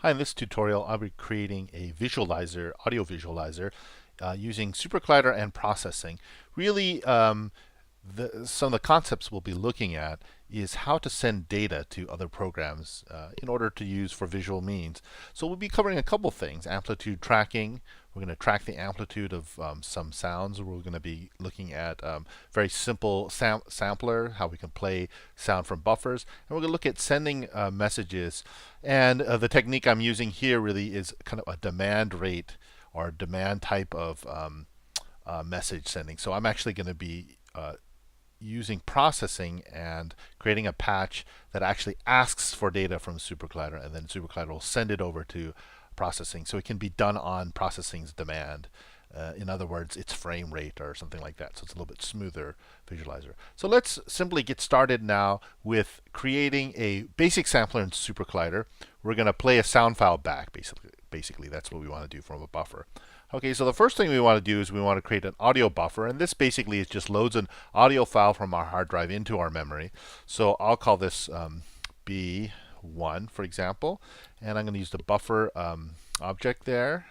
Hi, in this tutorial I'll be creating a visualizer, audio visualizer, using SuperCollider and Processing. Really, some of the concepts we'll be looking at is how to send data to other programs in order to use for visual means. So we'll be covering a couple things: amplitude tracking. We're going to track the amplitude of some sounds. We're going to be looking at very simple sampler, how we can play sound from buffers. And we're going to look at sending messages. And the technique I'm using here really is kind of a demand rate or demand type of message sending. So I'm actually going to be using processing and creating a patch that actually asks for data from SuperCollider, and then SuperCollider will send it over to processing. So it can be done on processing's demand. In other words, its frame rate or something like that. So it's a little bit smoother visualizer. So let's simply get started now with creating a basic sampler in SuperCollider. We're going to play a sound file back, basically. That's what we want to do from a buffer. Okay, so the first thing we want to do is we want to create an audio buffer, and this basically is just loads an audio file from our hard drive into our memory. So I'll call this B1, for example, and I'm going to use the buffer object there.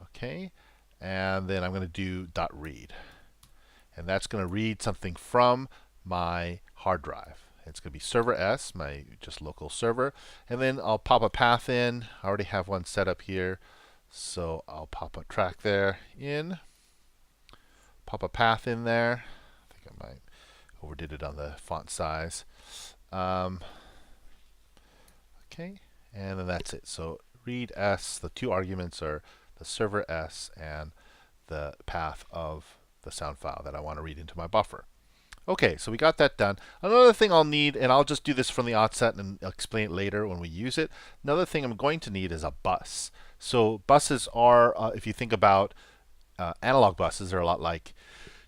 Okay, and then I'm going to do .read, and that's going to read something from my hard drive. It's going to be server S, my just local server, and then I'll pop a path in. I already have one set up here. So I'll pop a track there in, pop a path in there. I think I might overdid it on the font size. Okay, and then that's it. So read S, the two arguments are the server S and the path of the sound file that I want to read into my buffer. Okay, so we got that done. Another thing I'll need, and I'll just do this from the outset and I'll explain it later when we use it. Another thing I'm going to need is a bus. So buses are, if you think about analog buses, they're a lot like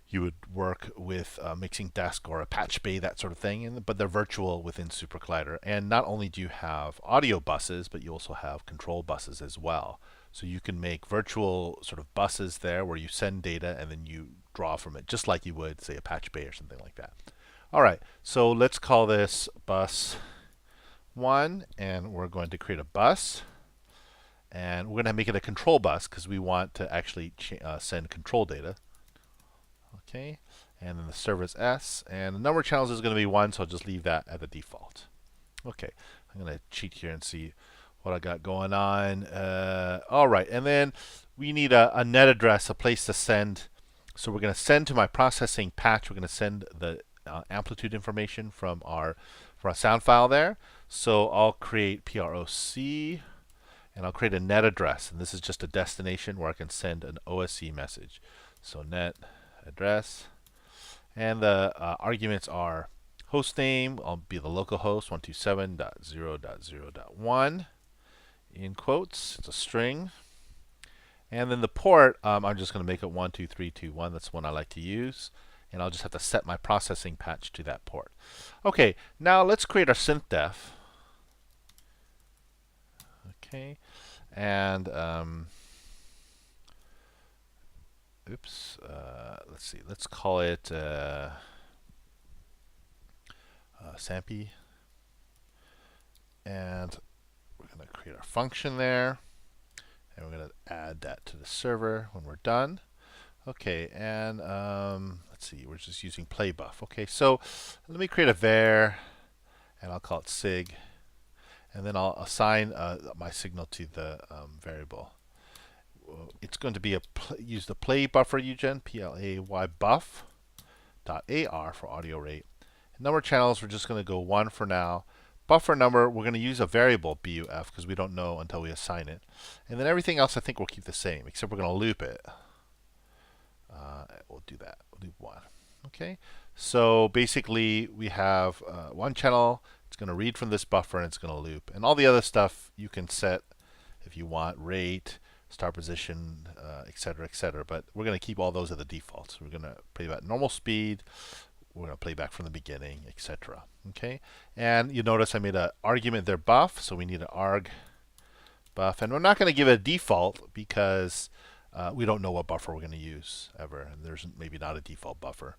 you would work with a mixing desk or a patch bay, that sort of thing, but they're virtual within SuperCollider. And not only do you have audio buses, but you also have control buses as well. So you can make virtual sort of buses there where you send data and then you draw from it, just like you would, say, a patch bay or something like that. All right, so let's call this bus 1, and we're going to create a bus. And we're going to make it a control bus because we want to actually send control data. Okay, and then the server is S, and the number of channels is going to be 1, so I'll just leave that at the default. Okay, I'm going to cheat here and see what I got going on. All right, and then we need a net address, a place to send. So we're going to send to my processing patch. We're going to send the amplitude information from our sound file there. So I'll create PROC, and I'll create a net address. And this is just a destination where I can send an OSC message. So net address. And the arguments are host name. I'll be the local host, 127.0.0.1. In quotes, it's a string. And then the port, I'm just going to make it 12321. That's the one I like to use. And I'll just have to set my processing patch to that port. Okay, now let's create our synth Okay, and let's see. Let's call it Sampy, and we're going to create our function there, and we're going to add that to the server when we're done. Okay, and let's see. We're just using playBuff. Okay, so let me create a var, and I'll call it sig. And then I'll assign my signal to the variable. It's going to be use the play buffer UGen, PLAY buff .ar for audio rate. Number of channels, we're just going to go 1 for now. Buffer number, we're going to use a variable BUF because we don't know until we assign it. And then everything else I think we'll keep the same, except we're going to loop it. We'll do that. We'll loop 1. Okay. So basically we have one channel. It's going to read from this buffer and it's going to loop. And all the other stuff you can set if you want, rate, start position, etc., etc. But we're going to keep all those at the default. So we're going to play back normal speed. We're going to play back from the beginning, etc. Okay. And you notice I made an argument there, buff. So we need an arg buff. And we're not going to give it a default because we don't know what buffer we're going to use ever. And there's maybe not a default buffer.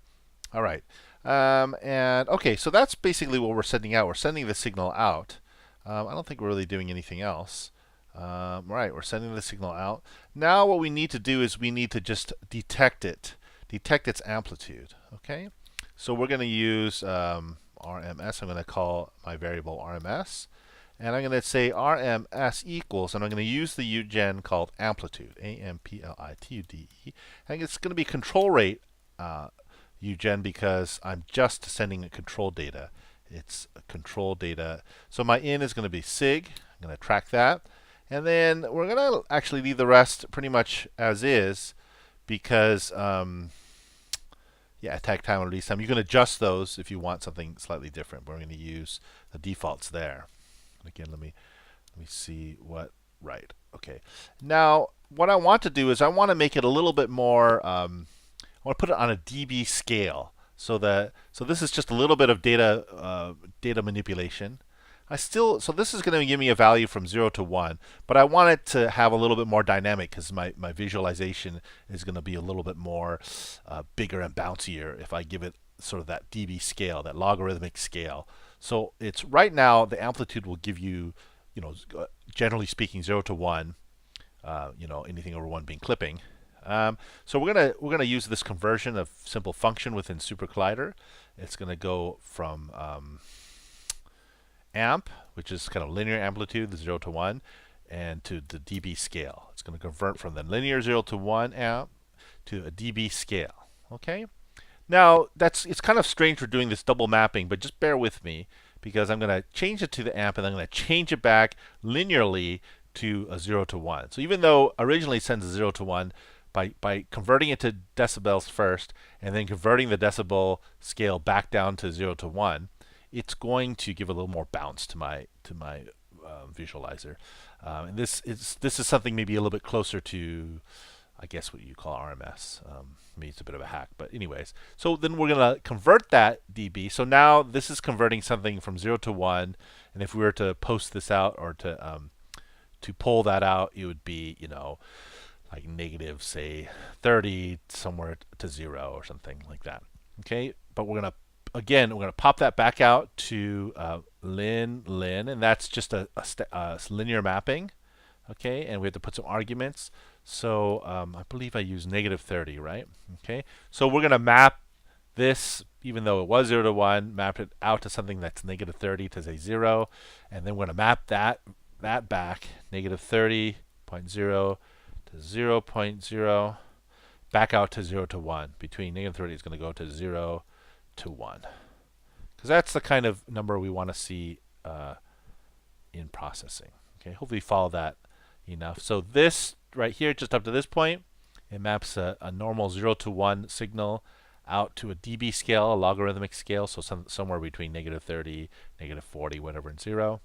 All right. And okay, so that's basically what we're sending out. We're sending the signal out. I don't think we're really doing anything else. Right, we're sending the signal out. Now what we need to do is we need to just detect its amplitude. Okay, so we're going to use RMS. I'm going to call my variable RMS, and I'm going to say RMS equals, and I'm going to use the UGen called amplitude, AMPLITUDE, and it's going to be control rate UGen because I'm just sending a control data. It's a control data. So my in is going to be sig. I'm going to track that. And then we're going to actually leave the rest pretty much as is because, attack time and release time. You can adjust those if you want something slightly different. But we're going to use the defaults there. Again, let me see what, right. Okay. Now, what I want to do is I want to make it a little bit more, I want to put it on a dB scale. So this is just a little bit of data manipulation. So this is going to give me a value from 0 to 1, but I want it to have a little bit more dynamic because my visualization is going to be a little bit more bigger and bouncier if I give it sort of that dB scale, that logarithmic scale. So it's right now the amplitude will give you, generally speaking, 0 to 1, anything over 1 being clipping. So we're gonna use this conversion of simple function within SuperCollider. It's going to go from amp, which is kind of linear amplitude, the 0 to 1, and to the dB scale. It's going to convert from the linear 0 to 1 amp to a dB scale. Okay. Now it's kind of strange for doing this double mapping, but just bear with me because I'm going to change it to the amp and I'm going to change it back linearly to a 0 to 1. So even though originally it sends a 0 to 1, by converting it to decibels first and then converting the decibel scale back down to 0 to 1, it's going to give a little more bounce to my visualizer. And this is something maybe a little bit closer to, I guess, what you call RMS. Maybe it's a bit of a hack, but anyways. So then we're going to convert that dB. So now this is converting something from 0 to 1, and if we were to post this out or to pull that out, it would be, like negative, say, 30 somewhere to 0 or something like that. Okay, but we're going to pop that back out to lin, and that's just a linear mapping. Okay, and we have to put some arguments. So I believe I use negative 30, right? Okay, so we're going to map this, even though it was 0 to 1, map it out to something that's negative 30 to say 0, and then we're going to map that back, negative 30.0 to 0.0, back out to 0 to 1. Between negative 30 is going to go to 0 to 1. Because that's the kind of number we want to see in processing. Okay, hopefully you follow that enough. So this right here, just up to this point, it maps a normal 0 to 1 signal out to a dB scale, a logarithmic scale, so somewhere between negative 30, negative 40, whatever, and 0.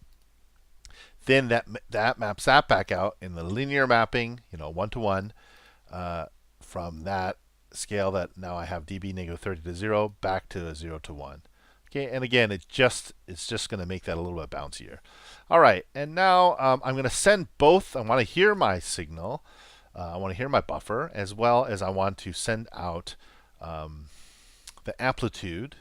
Then that maps that back out in the linear mapping, 1 to 1, from that scale that now I have dB negative 30 to 0 back to the 0 to 1. Okay, and again, it's just going to make that a little bit bouncier. All right, and now I'm going to send both. I want to hear my signal. I want to hear my buffer, as well as I want to send out the amplitude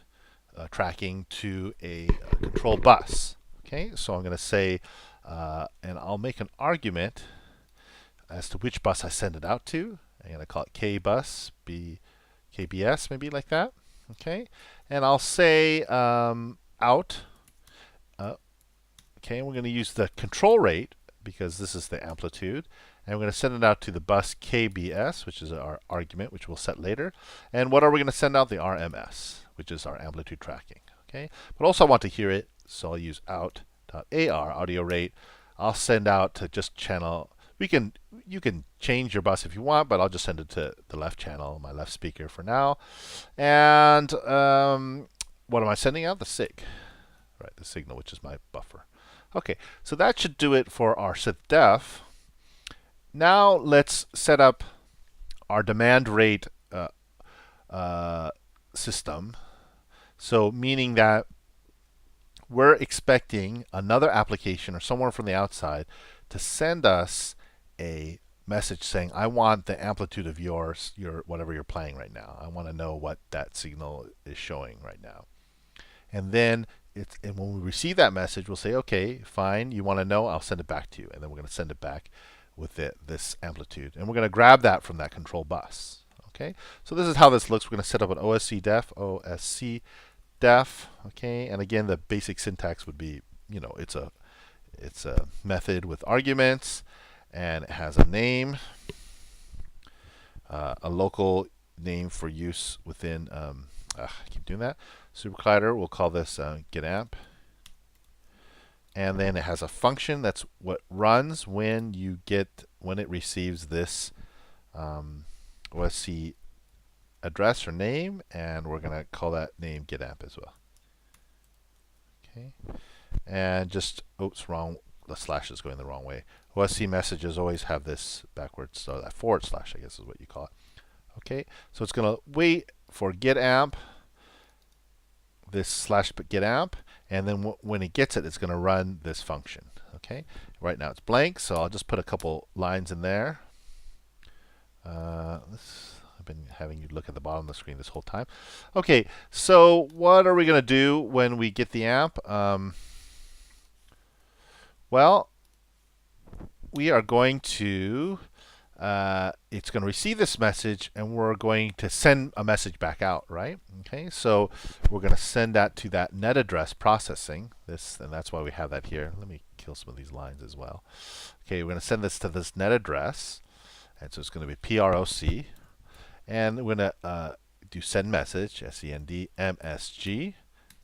tracking to a control bus. Okay, so I'm going to say, and I'll make an argument as to which bus I send it out to. I'm going to call it K bus, KBS, maybe like that. Okay, and I'll say out. Okay, and we're going to use the control rate because this is the amplitude, and we're going to send it out to the bus KBS, which is our argument, which we'll set later. And what are we going to send out? The RMS, which is our amplitude tracking. Okay, but also I want to hear it, so I'll use out.AR, audio rate. I'll send out to just channel. You can change your bus if you want, but I'll just send it to the left channel, my left speaker for now. And what am I sending out? The sig, right? The signal, which is my buffer. Okay, so that should do it for our synth-def. Now let's set up our demand rate system. So meaning that we're expecting another application or someone from the outside to send us a message saying, I want the amplitude of your whatever you're playing right now. I want to know what that signal is showing right now. And then and when we receive that message, we'll say, okay, fine, you want to know, I'll send it back to you. And then we're going to send it back with this amplitude. And we're going to grab that from that control bus. Okay, so this is how this looks. We're going to set up an OSC def, okay, and again, the basic syntax would be, it's a method with arguments, and it has a name, a local name for use within, I keep doing that, SuperCollider. We'll call this getAmp. And then it has a function that's what runs when it receives this OSC address or name, and we're going to call that name getAmp as well. Okay, and just, oops, wrong. The slash is going the wrong way. OSC messages always have this backwards, so that / I guess is what you call it. Okay, so it's going to wait for getAmp, this / getAmp, and then when it gets it, it's going to run this function. Okay, right now it's blank, so I'll just put a couple lines in there. I've been having you look at the bottom of the screen this whole time. Okay, so what are we going to do when we get the amp? Well, we are going to, it's going to receive this message, and we're going to send a message back out, right? Okay, so we're going to send that to that net address processing, and that's why we have that here. Let me kill some of these lines as well. Okay, we're going to send this to this net address, and so it's going to be PROC, and we're going to do send message, SEND MSG.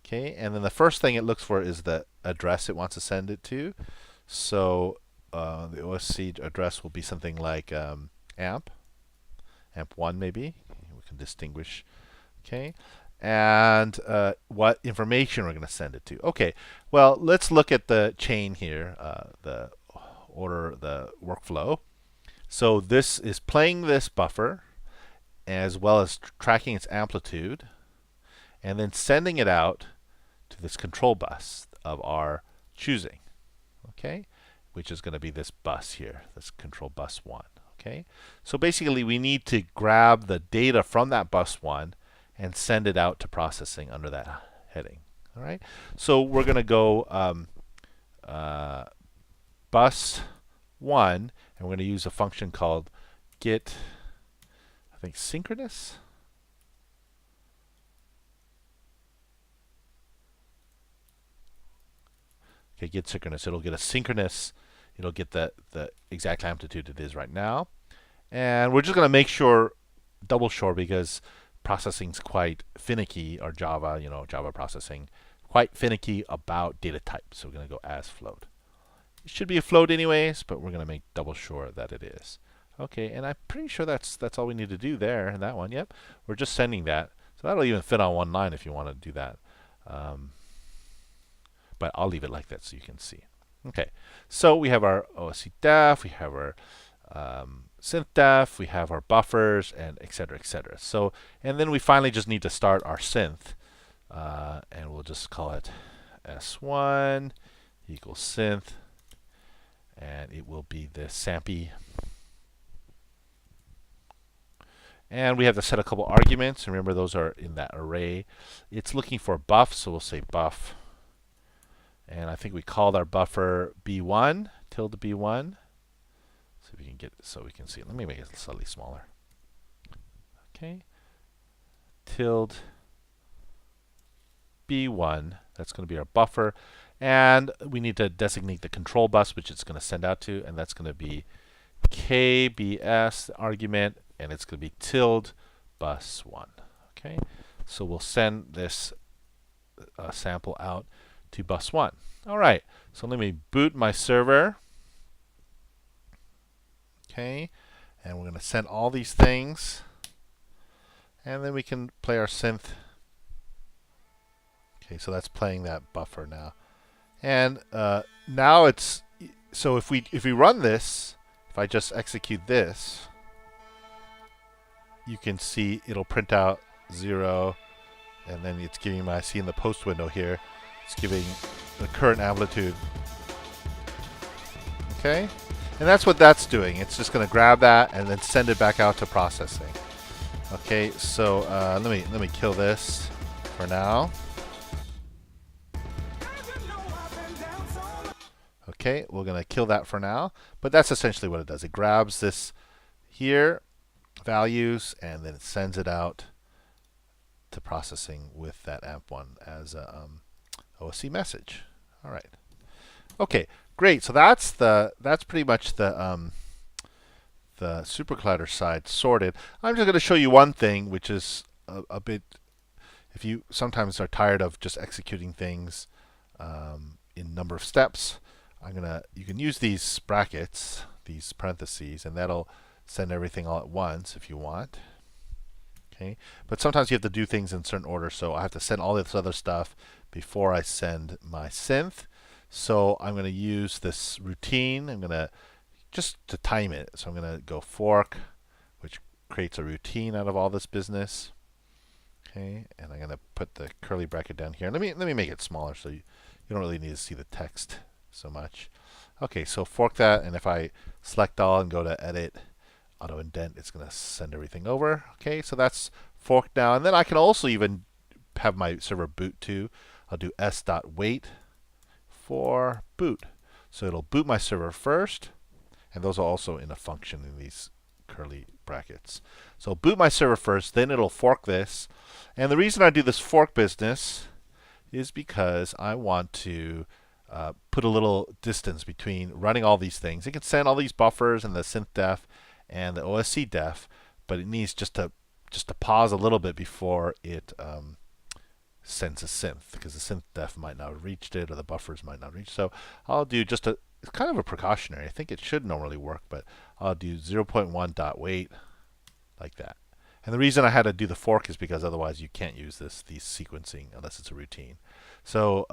Okay, and then the first thing it looks for is the address it wants to send it to. So the OSC address will be something like amp1 maybe. We can distinguish. Okay, and what information we're going to send it to. Okay, well, let's look at the chain here, the workflow. So this is playing this buffer as well as tracking its amplitude, and then sending it out to this control bus of our choosing, okay, which is going to be this bus here, this control bus 1. Okay, so basically we need to grab the data from that bus 1 and send it out to processing under that heading. All right, so we're going to go bus 1, and we're going to use a function called get, I think, synchronous. Okay, get synchronous. It'll get a synchronous. It'll get the exact amplitude it is right now, and we're just going to make sure, double sure, because processing's quite finicky, or Java, Java processing, quite finicky about data type. So we're going to go as float. It should be a float anyways, but we're going to make double sure that it is. Okay, and I'm pretty sure that's all we need to do there in that one. Yep, we're just sending that. So that'll even fit on one line if you want to do that. But I'll leave it like that so you can see. Okay, so we have our OSC def, we have our synth def, we have our buffers, and et cetera, et cetera. So, and then we finally just need to start our synth, and we'll just call it S1 equals synth, and it will be the sampy. And we have to set a couple arguments. Remember, those are in that array. It's looking for buff, so we'll say buff. And I think we called our buffer B1, tilde B1. So we can get, so we can see. Let me make it slightly smaller. Okay. Tilde B1. That's going to be our buffer. And we need to designate the control bus, which it's going to send out to. And that's going to be KBS, the argument. And it's going to be tilde bus 1. Okay. So we'll send this sample out to bus 1. All right, so let me boot my server. Okay, and we're going to send all these things, and then we can play our synth. Okay, so that's playing that buffer now, and now it's, so if we run this, if I just execute this, you can see it'll print out 0, and then it's giving my, see in the post window here, it's giving the current amplitude. Okay, and that's what that's doing. It's just going to grab that and then send it back out to processing. Okay, so let me kill this for now. Okay, we're going to kill that for now. But that's essentially what it does. It grabs this here, values, and then it sends it out to processing with that AMP1 as a OSC message. All right. Okay, great. So that's pretty much the SuperCollider side sorted. I'm just going to show you one thing, which is a bit, if you sometimes are tired of just executing things in number of steps, you can use these brackets, these parentheses, and that'll send everything all at once if you want. Okay, but sometimes you have to do things in certain order, so I have to send all this other stuff before I send my synth. So I'm going to use this routine. I'm going to just to time it. So I'm going to go fork, which creates a routine out of all this business. Okay, and I'm going to put the curly bracket down here. Let me make it smaller so you don't really need to see the text so much. Okay, so fork that, and if I select all and go to edit, auto indent, it's going to send everything over. Okay, so that's forked now, and then I can also even have my server boot too. I'll do s.wait for boot. So it'll boot my server first, and those are also in a function in these curly brackets. So boot my server first, then it'll fork this. And the reason I do this fork business is because I want to put a little distance between running all these things. It can send all these buffers and the synth def and the OSC def, but it needs just to pause a little bit before it sends a synth, because the synth def might not have reached it or the buffers might not reach. So I'll do just it's kind of a precautionary. I think it should normally work, but I'll do 0.1.wait like that. And the reason I had to do the fork is because otherwise you can't use these sequencing unless it's a routine. So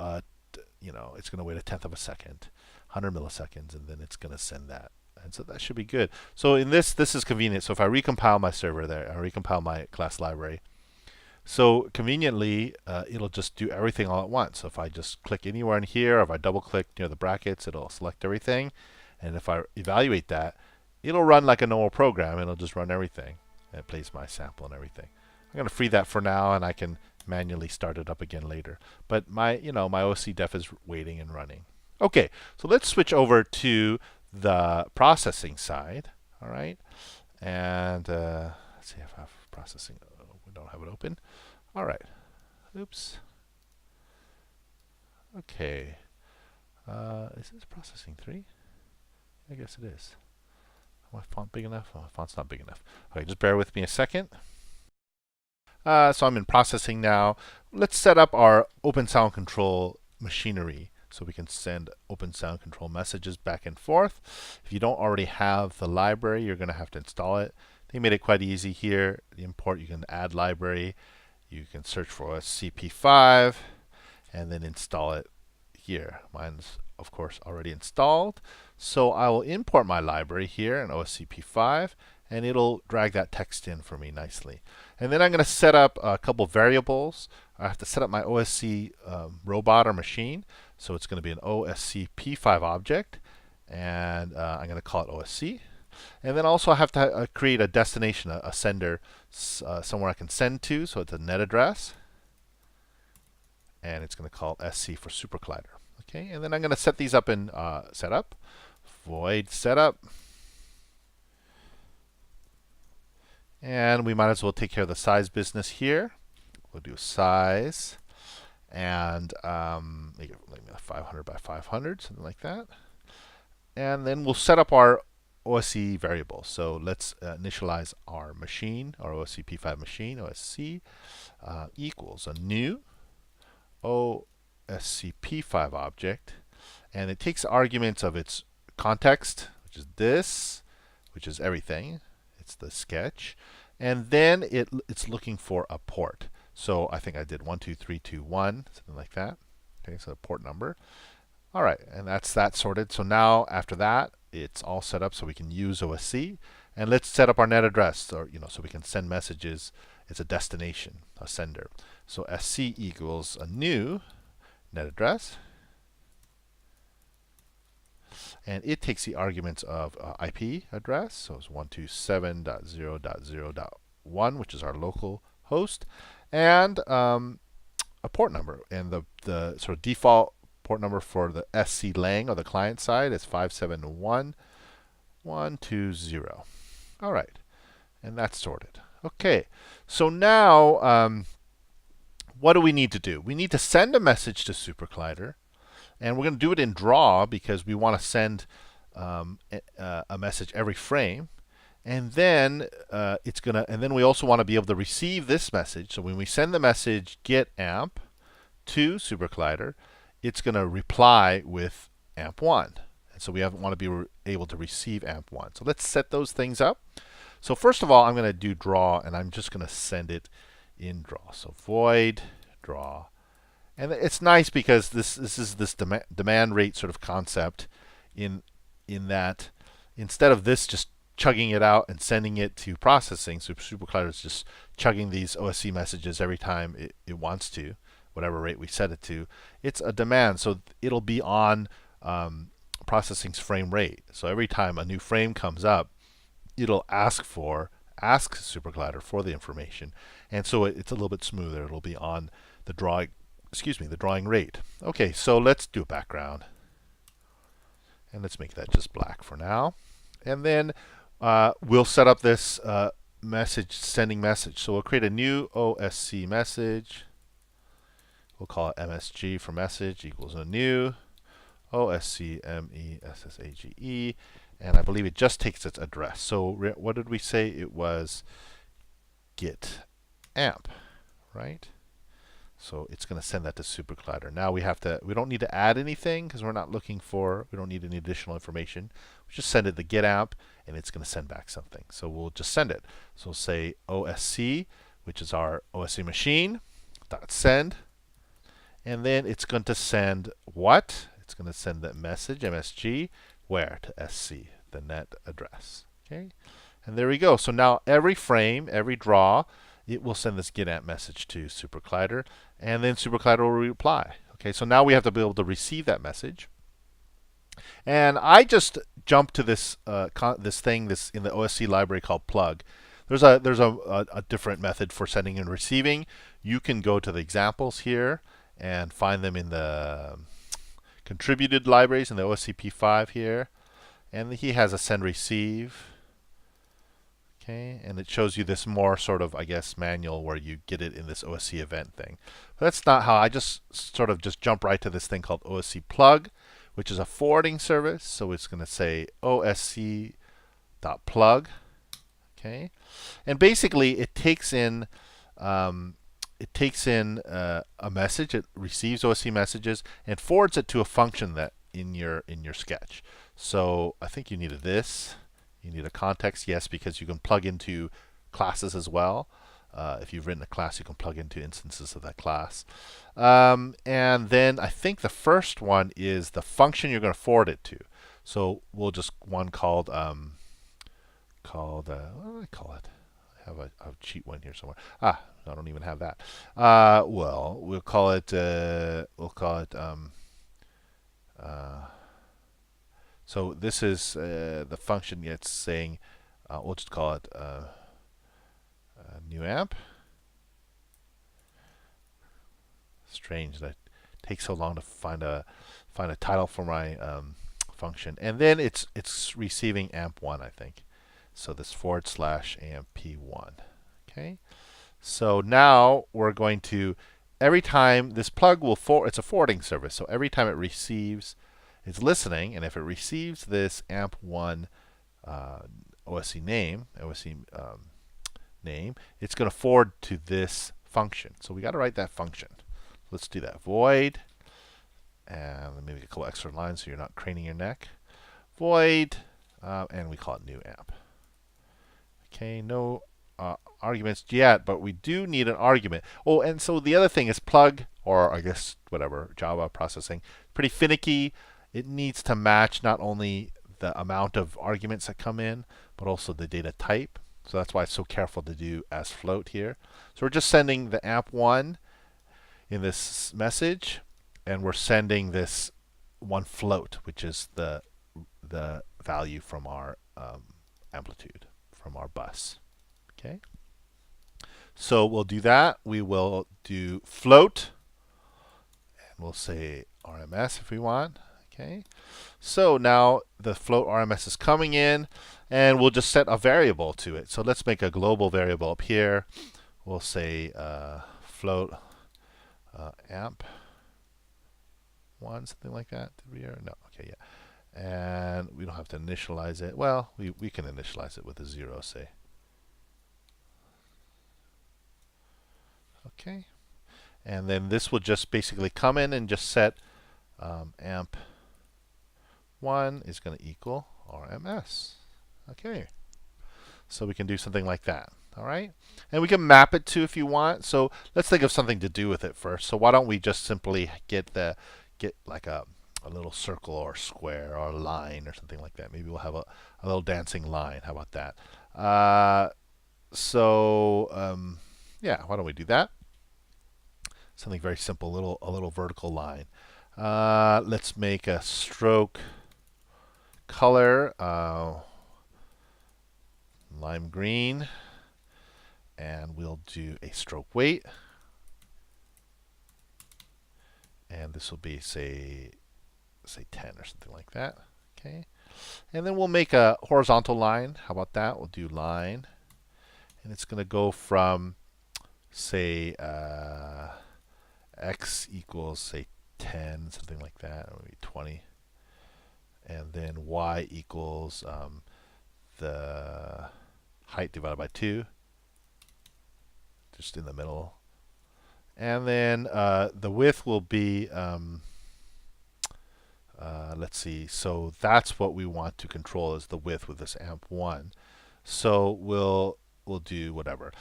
it's going to wait 1/10 of a second, 100 milliseconds, and then it's going to send that. And so that should be good. So in this is convenient. So if I recompile my server there, I recompile my class library. So conveniently, it'll just do everything all at once. So if I just click anywhere in here, or if I double click near the brackets, it'll select everything. And if I evaluate that, it'll run like a normal program. It'll just run everything. And it plays my sample and everything. I'm going to free that for now, and I can manually start it up again later. But my OSC def is waiting and running. Okay, so let's switch over to the processing side. All right, and let's see if I have processing. Oh, we don't have it open. All right. Oops. Okay. Is this processing 3? I guess it is. My font big enough? Oh, my font's not big enough. Okay, just bear with me a second. So I'm in processing now. Let's set up our open sound control machinery so we can send open sound control messages back and forth. If you don't already have the library, you're going to have to install it. They made it quite easy here. The import, you can add library. You can search for OSC P5 and then install it here. Mine's, of course, already installed. So I will import my library here in OSC P5, and it'll drag that text in for me nicely. And then I'm going to set up a couple variables. I have to set up my OSC robot or machine. So it's going to be an OSC P5 object, and I'm going to call it OSC. And then also I have to create a destination, a sender, somewhere I can send to. So it's a net address, and it's going to call SC for SuperCollider. Okay, and then I'm going to set these up in setup, void setup. And we might as well take care of the size business here. We'll do size, and make it like 500 by 500, something like that. And then we'll set up our OSC variables. So let's initialize our machine, our OSC P5 machine, OSC equals a new OSC P5 object, and it takes arguments of its context, which is this, which is everything. It's the sketch, and then it's looking for a port. So I think I did 12321, something like that. Okay, so the port number. All right, and that's that sorted. So now after that, it's all set up so we can use OSC. And let's set up our net address, or so we can send messages. It's a destination, a sender. So SC equals a new net address, and it takes the arguments of IP address. So it's 127.0.0.1, which is our local host, and a port number. And the sort of default port number for the SC lang or the client side is 571.120. All right, and that's sorted. Okay, so now what do we need to do? We need to send a message to SuperCollider, and we're going to do it in draw because we want to send a message every frame. And then and then we also want to be able to receive this message. So when we send the message get amp to SuperCollider, it's going to reply with amp1. And so we want to be able to receive amp1. So let's set those things up. So first of all, I'm going to do draw, and I'm just going to send it in draw. So void draw. And it's nice because this is this demand rate sort of concept in that instead of this just chugging it out and sending it to processing, so SuperCollider is just chugging these OSC messages every time it wants to, whatever rate we set it to. It's a demand, so it'll be on processing's frame rate. So every time a new frame comes up, it'll ask SuperCollider for the information, and so it's a little bit smoother. It'll be on the drawing rate. Okay, so let's do a background, and let's make that just black for now, and then we'll set up this sending message. So we'll create a new OSC message. We'll call it MSG for message equals a new OSC MESSAGE, and I believe it just takes its address. So what did we say? It was get amp, right? So it's going to send that to SuperCollider. Now we don't need to add anything because we don't need any additional information. We just send it the get amp, and it's going to send back something. So we'll just send it. So we'll say OSC, which is our OSC machine, .send, and then it's going to send what? It's going to send that message, MSG, where? To SC, the net address. Okay, and there we go. So now every frame, every draw, it will send this get amp message to SuperCollider, and then SuperCollider will reply. Okay, so now we have to be able to receive that message. And I just jumped to this thing in the OSC library called plug. There's a different method for sending and receiving. You can go to the examples here and find them in the contributed libraries in the OSC P5 here, and he has a send receive. Okay, and it shows you this more sort of, I guess, manual where you get it in this OSC event thing. But that's not how I just jump right to this thing called OSC plug, which is a forwarding service. So it's going to say OSC.plug. Okay, and basically it takes in a message. It receives OSC messages and forwards it to a function that in your sketch. So I think you needed this. You need a context, yes, because you can plug into classes as well. If you've written a class, you can plug into instances of that class. And then I think the first one is the function you're going to forward it to. So we'll just one called what do I call it? I have a cheat one here somewhere. I don't even have that. Well, we'll call it so this is the function. It's saying we'll just call it new amp. Strange that it takes so long to find a title for my function. And then it's receiving amp1, I think. So this / amp1. Okay. So now we're going to, every time this plug will it's a forwarding service. So every time it receives, it's listening, and if it receives this amp1 OSC name, it's going to forward to this function. So we got to write that function. Let's do that. Void, and maybe a couple extra lines so you're not craning your neck. Void, and we call it new amp. Okay, no arguments yet, but we do need an argument. Oh, and so the other thing is plug, or I guess whatever, Java processing, pretty finicky. It needs to match not only the amount of arguments that come in, but also the data type. So that's why it's so careful to do as float here. So we're just sending the amp1 in this message, and we're sending this one float, which is the value from our amplitude, from our bus. Okay. So we'll do that. We will do float, and we'll say RMS if we want. Okay. So now the float RMS is coming in, and we'll just set a variable to it. So let's make a global variable up here. We'll say float amp 1, something like that. Did we? No. Okay, yeah. And we don't have to initialize it. Well, we can initialize it with a 0, say. Okay. And then this will just basically come in and just set amp 1 is going to equal RMS. Okay. So we can do something like that. All right. And we can map it to if you want. So let's think of something to do with it first. So why don't we just simply get like a little circle or square or line or something like that. Maybe we'll have a little dancing line. How about that? Yeah, why don't we do that? Something very simple, a little vertical line. Let's make a stroke color lime green, and we'll do a stroke weight, and this will be say 10 or something like that. Okay, and then we'll make a horizontal line. How about that? We'll do line, and it's going to go from say x equals say 10, something like that, or maybe 20, and then y equals the height divided by 2, just in the middle, and then the width will be let's see, so that's what we want to control, is the width with this amp 1. So we'll do whatever.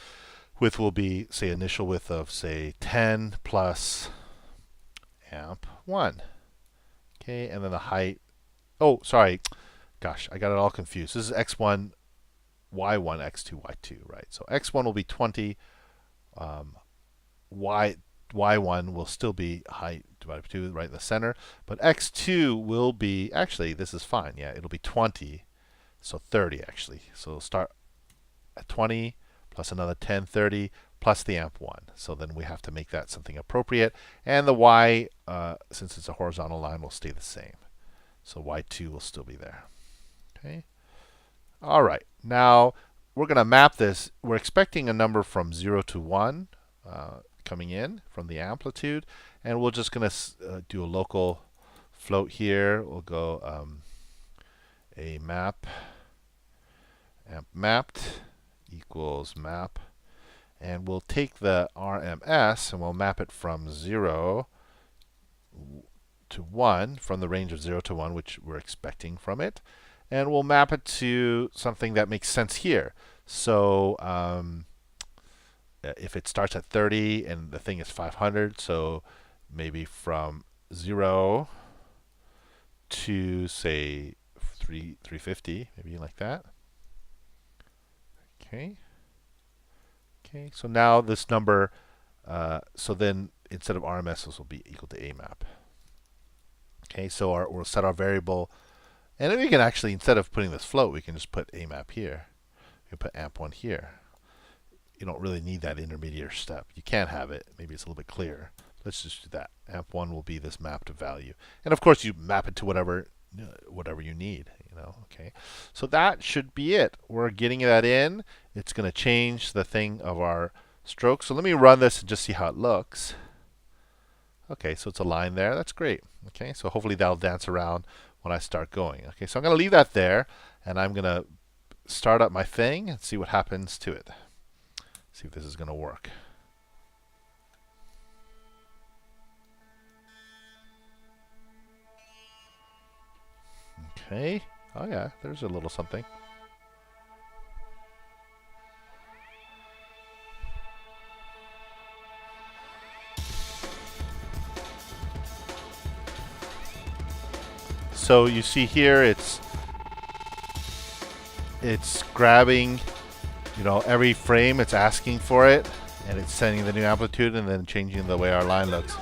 Width will be, say, initial width of, say, 10 plus amp 1. Okay, and then the height. Oh, sorry. Gosh, I got it all confused. This is x1, y1, x2, y2, right? So x1 will be 20. Y1 will still be height divided by 2, right in the center. But x2 will be, actually, this is fine. Yeah, it'll be 20. So 30, actually. So we'll start at 20. Plus another 10, 30, plus the amp 1. So then we have to make that something appropriate. And the y, since it's a horizontal line, will stay the same. So y2 will still be there. Okay. All right. Now we're going to map this. We're expecting a number from 0 to 1 coming in from the amplitude. And we're just going to do a local float here. We'll go a map, amp mapped equals map, and we'll take the RMS and we'll map it from 0 to 1, from the range of 0 to 1, which we're expecting from it, and we'll map it to something that makes sense here. So if it starts at 30 and the thing is 500, so maybe from 0 to say 350, maybe like that. Okay. Okay. So now this number, so then instead of RMS, this will be equal to AMAP. Okay. So we'll set our variable, and then we can actually, instead of putting this float, we can just put AMAP here. We can put AMP1 here. You don't really need that intermediate step. You can have it. Maybe it's a little bit clearer. Let's just do that. AMP1 will be this mapped value, and of course you map it to whatever you need. Okay, so that should be it. We're getting that in. It's going to change the thing of our stroke. So let me run this and just see how it looks. Okay, so it's a line there. That's great. Okay, so hopefully that'll dance around when I start going. Okay, so I'm going to leave that there, and I'm going to start up my thing and see what happens to it. See if this is going to work. Okay. Oh yeah, there's a little something. So you see here, it's grabbing, every frame. It's asking for it, and it's sending the new amplitude, and then changing the way our line looks.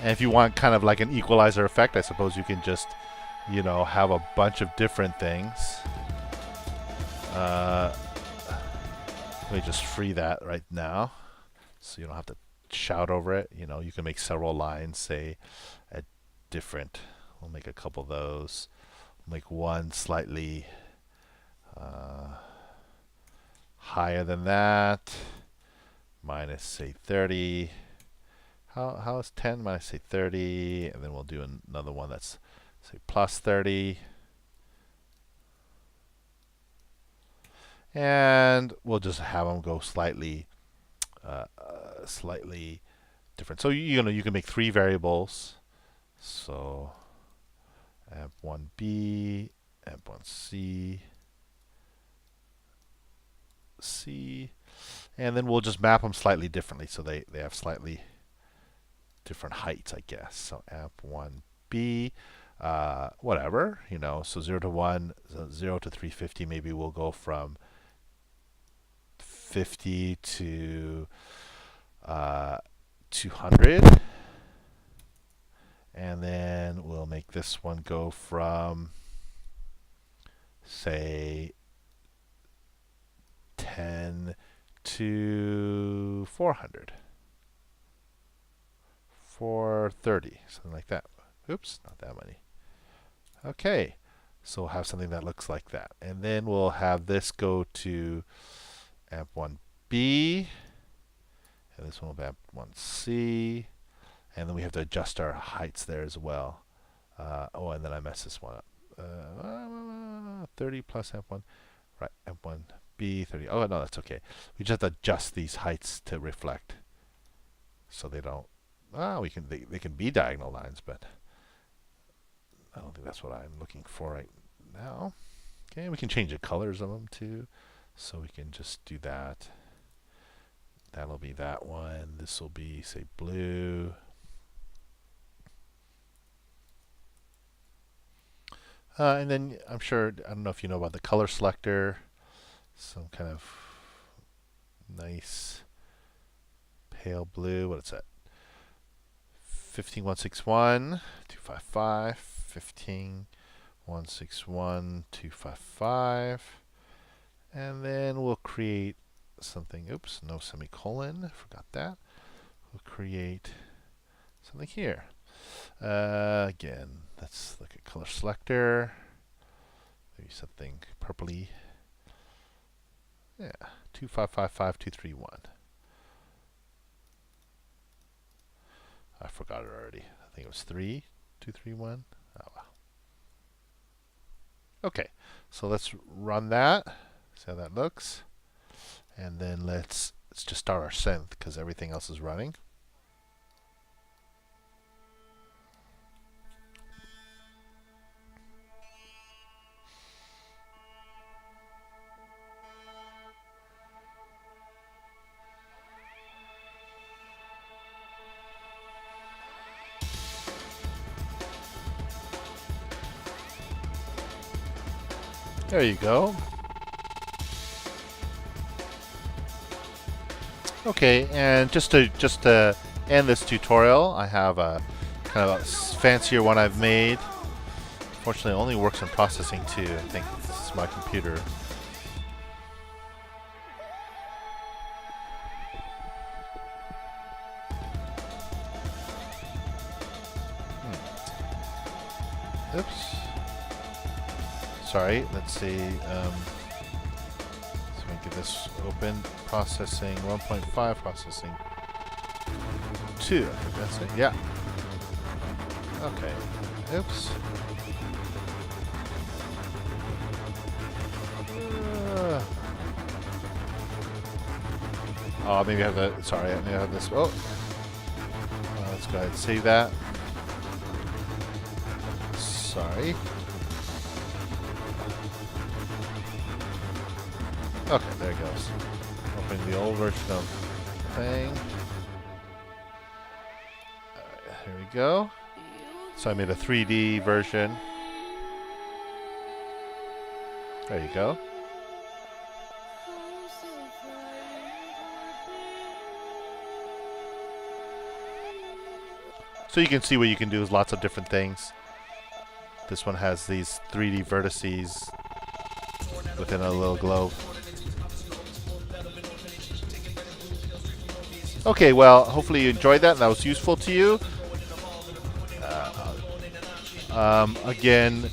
And if you want kind of like an equalizer effect, I suppose you can just, have a bunch of different things. Let me just free that right now, so you don't have to shout over it. You know, you can make several lines, say, at different. We'll make a couple of those. We'll make one slightly higher than that, minus say 30. How is 10 minus say 30? And then we'll do another one that's say plus 30. And we'll just have them go slightly different. So you can make 3 variables. So amp1b, amp1c, C, and then we'll just map them slightly differently, so they have slightly different heights, I guess. So amp1b, whatever, you know, so 0 to 1, 0 to 350, maybe we'll go from 50 to 200. And then we'll make this one go from, say, 10 to 400. 430, something like that. Oops, not that many. Okay, so we'll have something that looks like that. And then we'll have this go to amp1b, and this one will be amp1c, and then we have to adjust our heights there as well. Oh, and then I messed this one up. 30 plus amp1, right, amp1b, 30. Oh, no, that's okay. We just have to adjust these heights to reflect, so they don't, they can be diagonal lines, but I don't think that's what I'm looking for right now. Okay, we can change the colors of them too, so we can just do that. That'll be that one. This will be, say, blue. And then I'm sure, I don't know if you know about the color selector, some kind of nice pale blue. What is that? 15161, 255, 15161, 255. And then we'll create something. Oops, no semicolon. Forgot that. We'll create something here. Again, let's look at color selector. Maybe something purpley. Yeah, 2555231. I forgot it already. I think it was 3231. Oh wow. Okay, so let's run that. See how that looks. And then let's just start our synth because everything else is running. There you go. Okay, and just to end this tutorial, I have a kind of a fancier one I've made. Fortunately, it only works in processing 2. I think this is my computer. Oops. Sorry, let's see. So we get this open. Processing 1.5, processing 2. I think that's it. Yeah. Okay. Oops. Oh, maybe I have the. Sorry, maybe I have this. Oh. Let's go ahead and save that. Sorry. Okay, there it goes. Opening the old version of the thing. Here we go. So I made a 3D version. There you go. So you can see what you can do is lots of different things. This one has these 3D vertices within a little globe. Okay, well, hopefully you enjoyed that and that was useful to you. Again,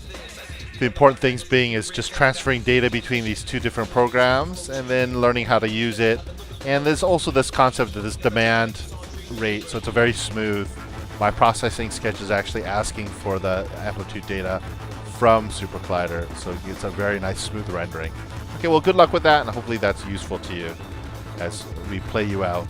the important things being is just transferring data between these two different programs and then learning how to use it. And there's also this concept of this demand rate, so it's a very smooth. My processing sketch is actually asking for the amplitude data from SuperCollider, so it's a very nice smooth rendering. Okay, well, good luck with that, and hopefully that's useful to you as we play you out.